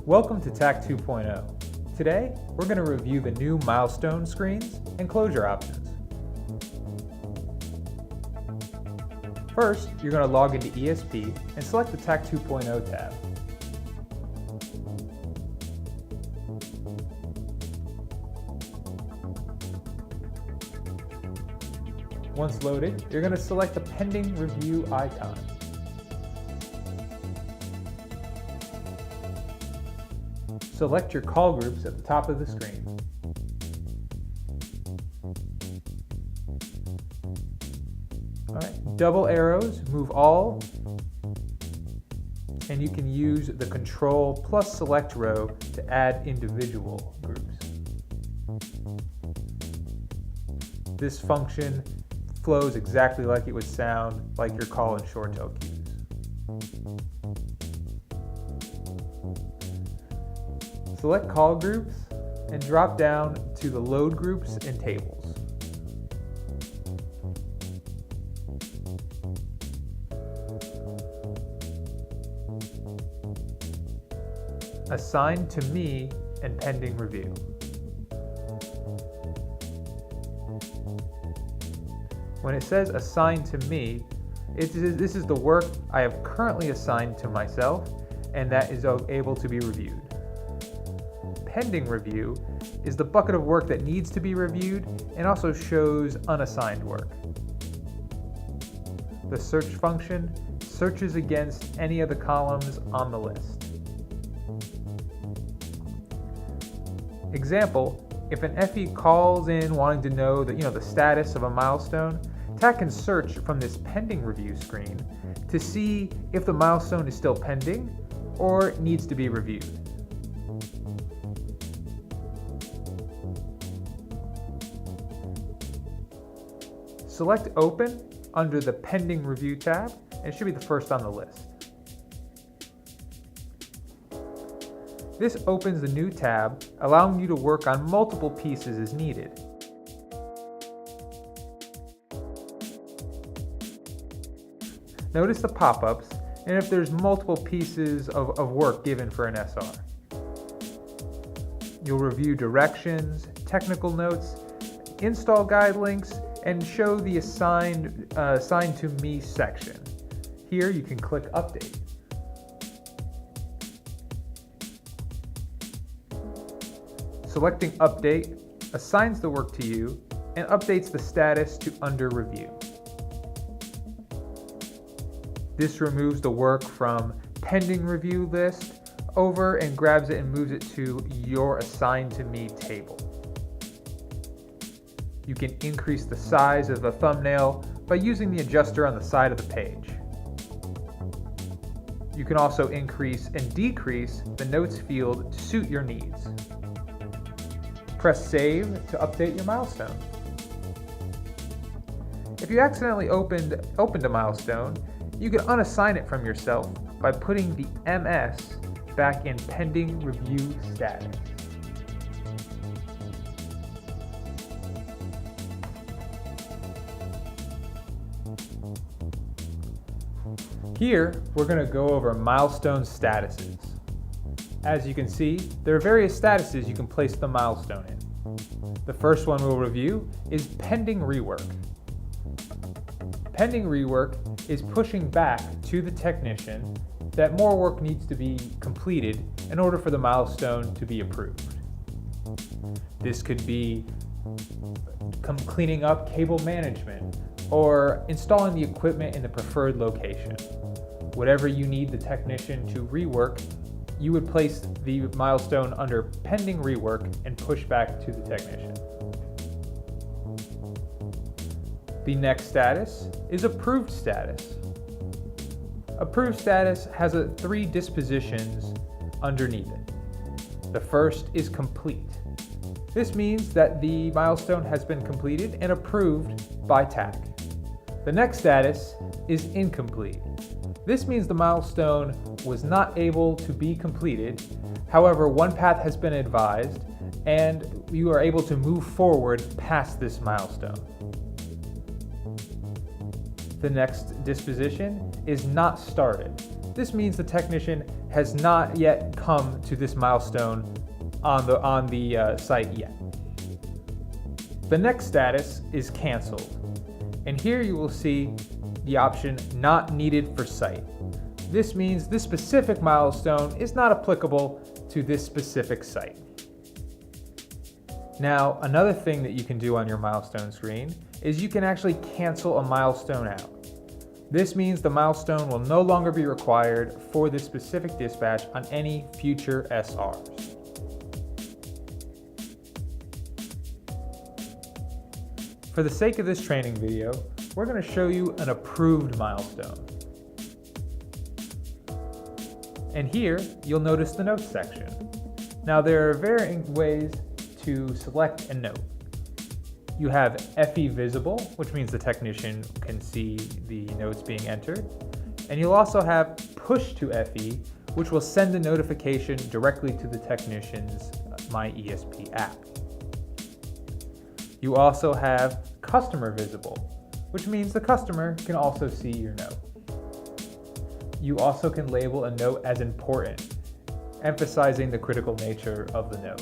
Welcome to TAC 2.0. Today, we're going to review the new milestone screens and closure options. First, you're going to log into ESP and select the TAC 2.0 tab. Once loaded, you're going to select the pending review icon. Select your call groups at the top of the screen. All right, double arrows move all, and you can use the Control plus Select row to add individual groups. This function flows exactly like it would sound like your call and ShoreTel queues. Select call groups and drop down to the load groups and tables. Assign to me and pending review. When it says assign to me, this is the work I have currently assigned to myself and that is able to be reviewed. Pending review is the bucket of work that needs to be reviewed and also shows unassigned work. The search function searches against any of the columns on the list. Example, if an FE calls in wanting to know the status of a milestone, TAC can search from this pending review screen to see if the milestone is still pending or needs to be reviewed. Select Open under the Pending Review tab, and it should be the first on the list. This opens the new tab, allowing you to work on multiple pieces as needed. Notice the pop-ups, and if there's multiple pieces of work given for an SR. You'll review directions, technical notes, install guide links, and show the Assign to Me section. Here you can click Update. Selecting Update assigns the work to you and updates the status to Under Review. This removes the work from Pending Review list over and grabs it and moves it to your Assigned to Me table. You can increase the size of the thumbnail by using the adjuster on the side of the page. You can also increase and decrease the notes field to suit your needs. Press Save to update your milestone. If you accidentally opened a milestone, you can unassign it from yourself by putting the MS back in Pending Review status. Here, we're going to go over milestone statuses. As you can see, there are various statuses you can place the milestone in. The first one we'll review is pending rework. Pending rework is pushing back to the technician that more work needs to be completed in order for the milestone to be approved. This could be cleaning up cable management or installing the equipment in the preferred location. Whatever you need the technician to rework, you would place the milestone under pending rework and push back to the technician. The next status is approved status. Approved status has 3 dispositions underneath it. The first is complete. This means that the milestone has been completed and approved by TAC. The next status is incomplete. This means the milestone was not able to be completed. However, one path has been advised and you are able to move forward past this milestone. The next disposition is not started. this means the technician has not yet come to this milestone on the site yet. The next status is canceled, and here you will see the option not needed for site. This means this specific milestone is not applicable to this specific site. Now, another thing that you can do on your milestone screen is you can actually cancel a milestone out. This means the milestone will no longer be required for this specific dispatch on any future SRs. For the sake of this training video, we're going to show you an approved milestone. And here, you'll notice the notes section. Now, there are varying ways to select a note. You have FE visible, which means the technician can see the notes being entered. And you'll also have push to FE, which will send a notification directly to the technician's MyESP app. You also have customer visible, which means the customer can also see your note. You also can label a note as important, emphasizing the critical nature of the note.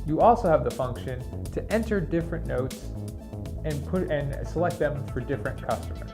You also have the function to enter different notes and select them for different customers.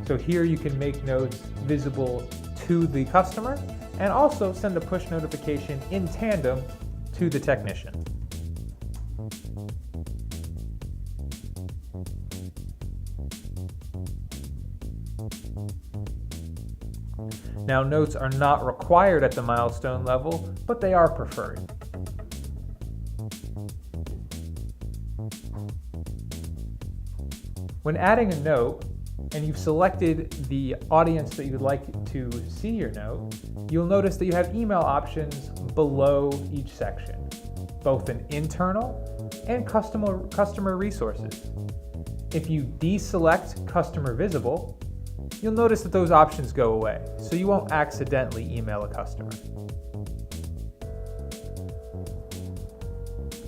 So here you can make notes visible to the customer and also send a push notification in tandem to the technician. Now, notes are not required at the milestone level, but they are preferred. When adding a note, and you've selected the audience that you would like to see your note, you'll notice that you have email options below each section, both an internal and customer resources. If you deselect customer visible, you'll notice that those options go away, so you won't accidentally email a customer.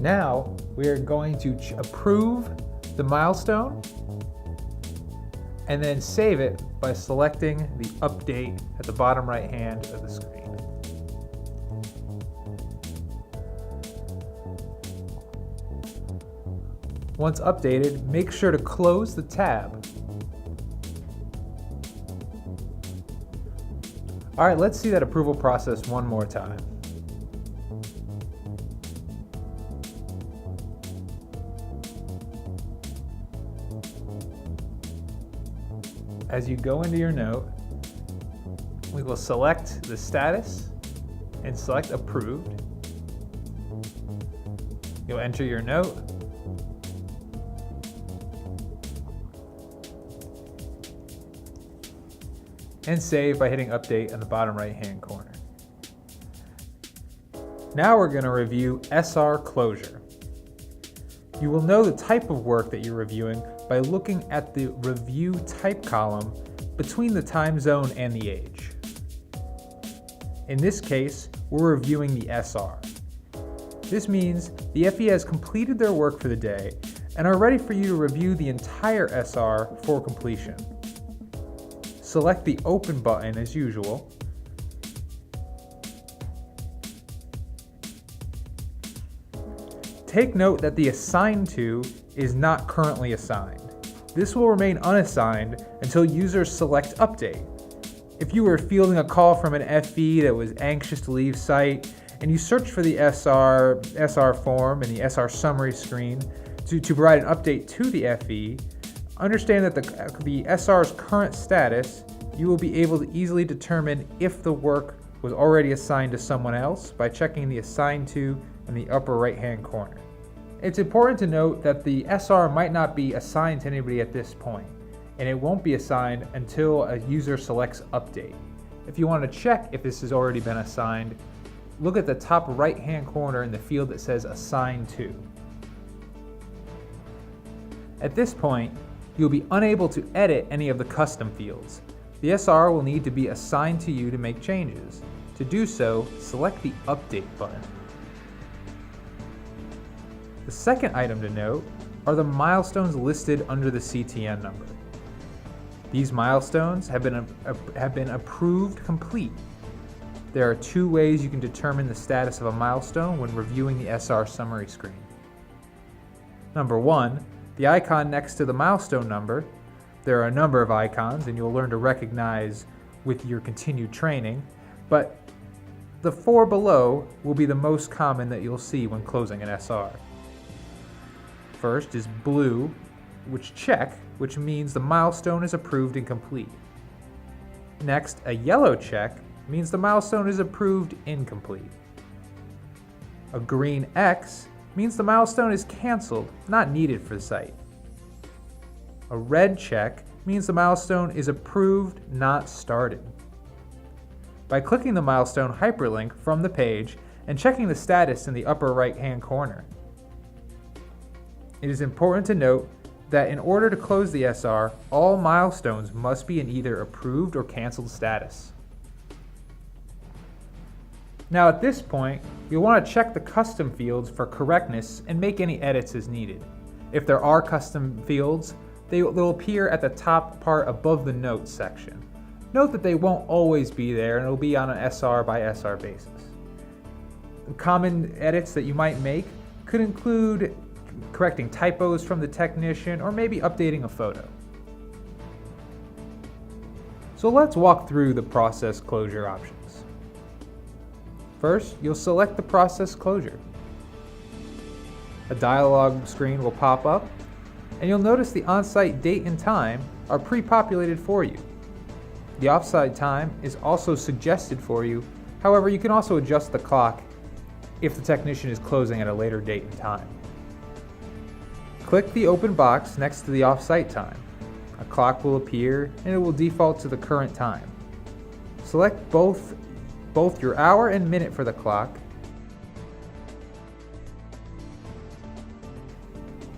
Now, we are going to approve the milestone and then save it by selecting the update at the bottom right hand of the screen. Once updated, make sure to close the tab. All right, let's see that approval process one more time. As you go into your note, we will select the status and select approved. You'll enter your note. And save by hitting update in the bottom right hand corner. Now we're going to review SR closure. You will know the type of work that you're reviewing by looking at the review type column between the time zone and the age. In this case, we're reviewing the SR. This means the FE has completed their work for the day and are ready for you to review the entire SR for completion. Select the Open button as usual. Take note that the Assigned To is not currently assigned. This will remain unassigned until users select Update. If you were fielding a call from an FE that was anxious to leave site, and you search for the SR form and the SR summary screen to provide an update to the FE, understand that the SR's current status, you will be able to easily determine if the work was already assigned to someone else by checking the Assigned To in the upper right-hand corner. It's important to note that the SR might not be assigned to anybody at this point, and it won't be assigned until a user selects Update. If you want to check if this has already been assigned, look at the top right-hand corner in the field that says Assigned To. At this point, you'll be unable to edit any of the custom fields. The SR will need to be assigned to you to make changes. To do so, select the Update button. The second item to note are the milestones listed under the CTN number. These milestones have been approved complete. There are two ways you can determine the status of a milestone when reviewing the SR summary screen. Number one, the icon next to the milestone number. There are a number of icons, and you'll learn to recognize with your continued training, but the four below will be the most common that you'll see when closing an SR. First is blue, which means the milestone is approved and complete. Next, a yellow check means the milestone is approved incomplete. A green X means the milestone is canceled, not needed for the site. A red check means the milestone is approved, not started. By clicking the milestone hyperlink from the page and checking the status in the upper right-hand corner. It is important to note that in order to close the SR, all milestones must be in either approved or canceled status. Now at this point, you'll want to check the custom fields for correctness and make any edits as needed. If there are custom fields, they'll appear at the top part above the notes section. Note that they won't always be there and it'll be on an SR by SR basis. Common edits that you might make could include correcting typos from the technician or maybe updating a photo. So let's walk through the process closure options. First, you'll select the process closure. A dialog screen will pop up, and you'll notice the on-site date and time are pre-populated for you. The off-site time is also suggested for you. However, you can also adjust the clock if the technician is closing at a later date and time. Click the open box next to the off-site time. A clock will appear and it will default to the current time. Select both your hour and minute for the clock.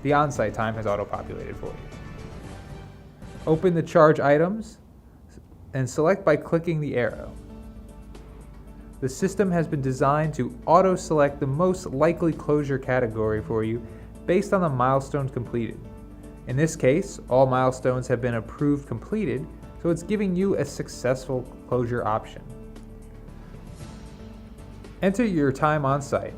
The on-site time has auto-populated for you. Open the charge items and select by clicking the arrow. The system has been designed to auto-select the most likely closure category for you based on the milestones completed. In this case, all milestones have been approved completed, so it's giving you a successful closure option. Enter your time on site.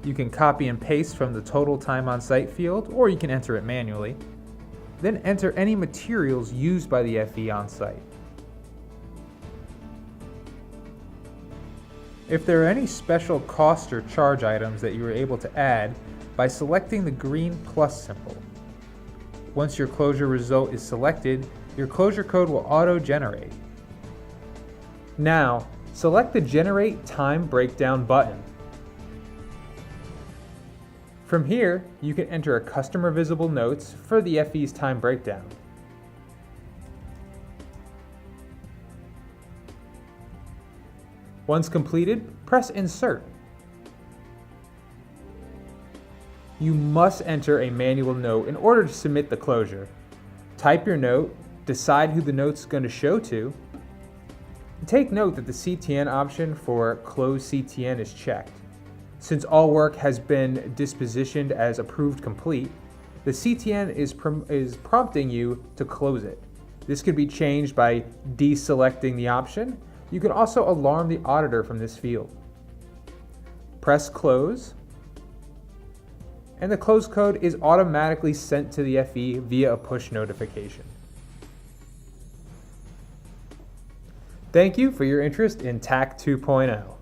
You can copy and paste from the total time on site field, or you can enter it manually. Then enter any materials used by the FE on site. If there are any special cost or charge items that you were able to add, by selecting the green plus symbol. Once your closure result is selected, your closure code will auto-generate. Now, select the Generate Time Breakdown button. From here, you can enter a customer visible notes for the FE's time breakdown. Once completed, press Insert. You must enter a manual note in order to submit the closure. Type your note, decide who the note's going to show to. Take note that the CTN option for Close CTN is checked. Since all work has been dispositioned as approved complete, the CTN is prompting you to close it. This could be changed by deselecting the option. You can also alarm the auditor from this field. Press Close, and the close code is automatically sent to the FE via a push notification. Thank you for your interest in TAC 2.0.